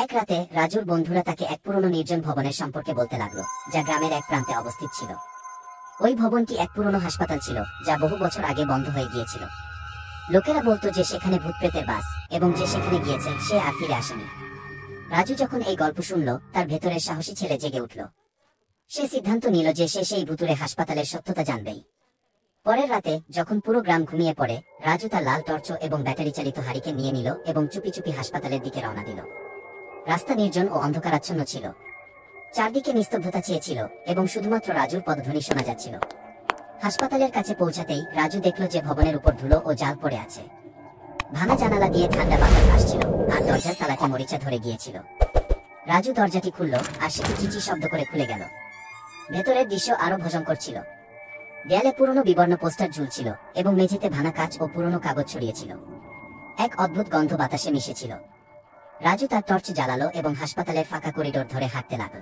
এক রাতে রাজুর বন্ধুরা তাকে এক পুরনো নির্জন ভবনের সম্পর্কে বলতে লাগলো, যা গ্রামের এক প্রান্তে অবস্থিত ছিল। ওই ভবনটি এক পুরনো হাসপাতাল ছিল, যা বহু বছর আগে বন্ধ হয়ে গিয়েছিল। লোকেরা বলতো যে সেখানে ভূতপ্রেতের বাস, এবং যে সেখানে গিয়েছে সে আর ফিরে আসেনি। রাজু যখন এই গল্প শুনল, তার ভেতরের সাহসী ছেলে জেগে উঠল। সে সিদ্ধান্ত নিল যে সে সেই ভুতুরে হাসপাতালের সত্যতা জানবেই। পরের রাতে যখন পুরো গ্রাম ঘুমিয়ে পড়ে, রাজু তার লাল টর্চ এবং ব্যাটারি চালিত হারিকেন নিয়ে নিল এবং চুপি চুপি হাসপাতালের দিকে রওনা দিল। রাস্তা নির্জন ও অন্ধকারাচ্ছন্ন ছিল। চারদিকে নিস্তব্ধতা চেয়েছিল এবং শুধুমাত্র রাজুর পদধ্বনি শোনা যাচ্ছিল। হাসপাতালের কাছে পৌঁছাতেই রাজু দেখল যে ভবনের উপর ধুলো ও জাল পড়ে আছে। ভাঙা জানালা দিয়ে ঠান্ডা বাতাস আসছিল, আর দরজার তালাটি মরিচা ধরে গিয়েছিল। রাজু দরজাটি খুলল, আর সেটি চিচি শব্দ করে খুলে গেল। ভেতরের দৃশ্য আরো ভয়ঙ্কর ছিল। দেয়ালে পুরনো বিবর্ণ পোস্টার ঝুলছিল এবং মেঝেতে ভাঙা কাঁচ ও পুরনো কাগজ ছড়িয়েছিল। এক অদ্ভুত গন্ধ বাতাসে মিশেছিল। রাজু তার টর্চ জ্বালালো এবং হাসপাতালের ফাঁকা করিডোর ধরে হাঁটতে লাগল।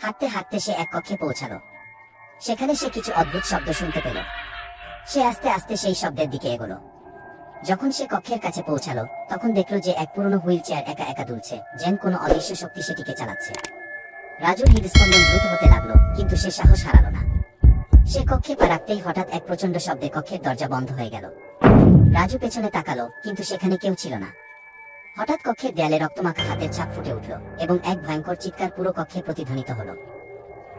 হাঁটতে হাঁটতে সে এক কক্ষে পৌঁছালো। সেখানে সে কিছু অদ্ভুত শব্দ শুনতে পেল। সে আস্তে আস্তে সেই শব্দের দিকে এগোলো। যখন সে কক্ষের কাছে পৌঁছালো, তখন দেখল যে এক পুরনো হুইল চেয়ার একা একা দুলছে, যেন কোনো অদৃশ্য শক্তি সেটিকে চালাচ্ছে। রাজুর হৃদস্পন্দন দ্রুত হতে লাগলো, কিন্তু সে সাহস হারালো না। সে কক্ষে পা রাখতেই হঠাৎ এক প্রচন্ড শব্দে কক্ষের দরজা বন্ধ হয়ে গেল। রাজু পেছনে তাকালো, কিন্তু সেখানে কেউ ছিল না। হঠাৎ কক্ষের দেয়ালে রক্তমাখা হাতের ছাপ ফুটে উঠল এবং এক ভয়ঙ্কর চিৎকার পুরো কক্ষে প্রতিধ্বনিত হলো।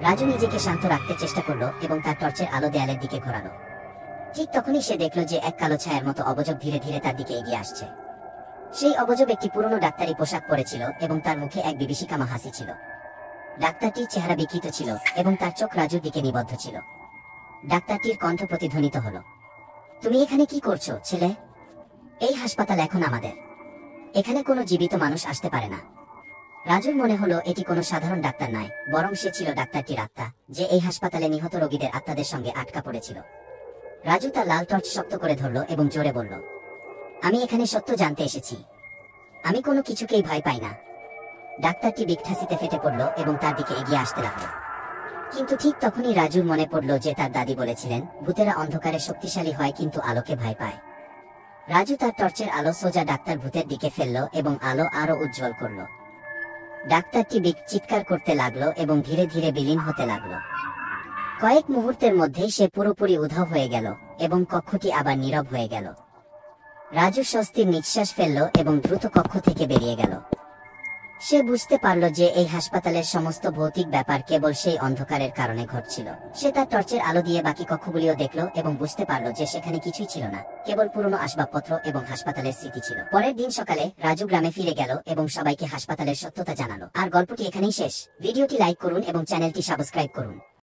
রাজু নিজেকে শান্ত রাখতে চেষ্টা করলো এবং তার টর্চের আলো দেয়ালের দিকে ঘোরালো। ঠিক তখনই সে দেখল যে এক কালো ছায়ার মতো অবজব ধীরে ধীরে তার দিকে এগিয়ে আসছে। সেই অবজব একটি পুরনো ডাক্তারি পোশাক পরেছিল এবং তার মুখে এক বিভীষিকাময় হাসি ছিল। ডাক্তারটির চেহারা বিকৃত ছিল এবং তার চোখ রাজুর দিকে নিবদ্ধ ছিল। ডাক্তারটির কণ্ঠ প্রতিধ্বনিত হলো, তুমি এখানে কি করছো, ছেলে? এই হাসপাতাল এখন আমাদের। এখানে কোনো জীবিত মানুষ আসতে পারে না। রাজুর মনে হলো এটি কোনো সাধারণ ডাক্তার নয়, বরং সে ছিল ডাক্তারটির আত্মা, যে এই হাসপাতালে নিহত রোগীদের আত্মাদের সঙ্গে আটকা পড়েছিল। রাজু তার লাল টর্চ শক্ত করে ধরল এবং জোরে বলল, আমি এখানে সত্য জানতে এসেছি। আমি কোনো কিছুকেই ভয় পাই না। ডাক্তারটি বিকঠাসিতে ফেটে পড়ল এবং তার দিকে এগিয়ে আসতে লাগলো। কিন্তু ঠিক তখনই রাজুর মনে পড়ল যে তার দাদি বলেছিলেন, ভূতেরা অন্ধকারে শক্তিশালী হয় কিন্তু আলোকে ভয় পায়। রাজু তার টর্চের আলো সোজা ডাক্তার ভূতের দিকে ফেলল এবং আলো আরো উজ্জ্বল করল। ডাক্তারটি চিৎকার করতে লাগলো এবং ধীরে ধীরে বিলীন হতে লাগলো। কয়েক মুহূর্তের মধ্যেই সে পুরোপুরি উধাও হয়ে গেল এবং কক্ষটি আবার নীরব হয়ে গেল। রাজু স্বস্তির নিঃশ্বাস ফেলল এবং দ্রুত কক্ষ থেকে বেরিয়ে গেল। সে বুঝতে পারল যে এই হাসপাতালের সমস্ত ভৌতিক ব্যাপার কেবল সেই অন্ধকারের কারণে ঘটছিল। সে তার টর্চের আলো দিয়ে বাকি কক্ষগুলিও দেখল এবং বুঝতে পারল যে সেখানে কিছুই ছিল না, কেবল পুরনো আসবাবপত্র এবং হাসপাতালের স্মৃতি ছিল। পরের দিন সকালে রাজু গ্রামে ফিরে গেল এবং সবাইকে হাসপাতালের সত্যতা জানালো। আর গল্পটি এখানেই শেষ। ভিডিওটি লাইক করুন এবং চ্যানেলটি সাবস্ক্রাইব করুন।